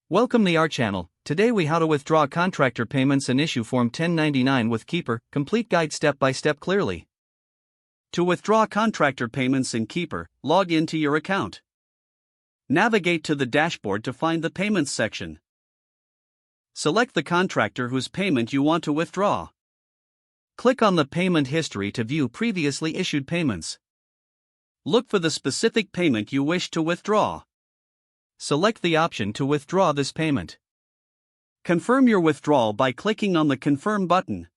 Welcome to our channel. Today we how to withdraw contractor payments and issue Form 1099 with Keeper, complete guide step by step clearly. To withdraw contractor payments in Keeper, log into your account. Navigate to the dashboard to find the Payments section. Select the contractor whose payment you want to withdraw. Click on the payment history to view previously issued payments. Look for the specific payment you wish to withdraw. Select the option to withdraw this payment. Confirm your withdrawal by clicking on the Confirm button.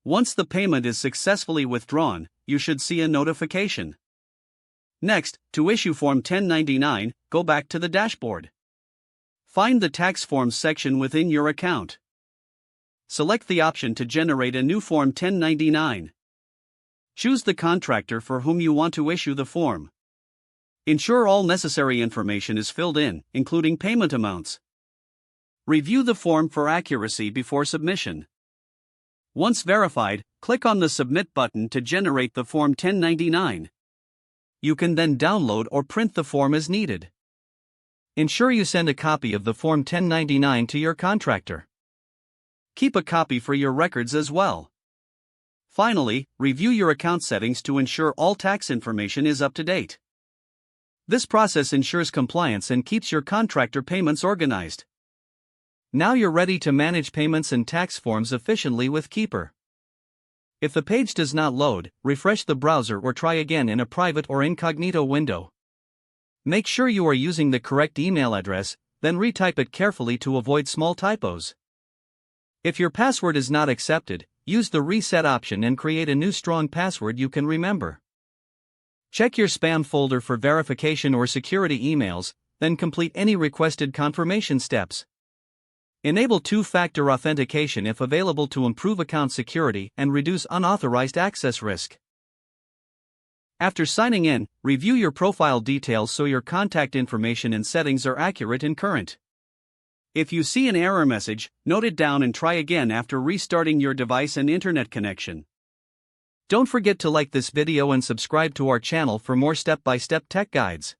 Once the payment is successfully withdrawn, you should see a notification. Next, to issue Form 1099, go back to the dashboard. Find the Tax Forms section within your account. Select the option to generate a new Form 1099. Choose the contractor for whom you want to issue the form. Ensure all necessary information is filled in, including payment amounts. Review the form for accuracy before submission. Once verified, click on the Submit button to generate the Form 1099. You can then download or print the form as needed. Ensure you send a copy of the Form 1099 to your contractor. Keep a copy for your records as well. Finally, review your account settings to ensure all tax information is up to date. This process ensures compliance and keeps your contractor payments organized. Now you're ready to manage payments and tax forms efficiently with Keeper. If the page does not load, refresh the browser or try again in a private or incognito window. Make sure you are using the correct email address, then retype it carefully to avoid small typos. If your password is not accepted, use the reset option and create a new strong password you can remember. Check your spam folder for verification or security emails, then complete any requested confirmation steps. Enable two-factor authentication if available to improve account security and reduce unauthorized access risk. After signing in, review your profile details so your contact information and settings are accurate and current. If you see an error message, note it down and try again after restarting your device and internet connection. Don't forget to like this video and subscribe to our channel for more step-by-step tech guides.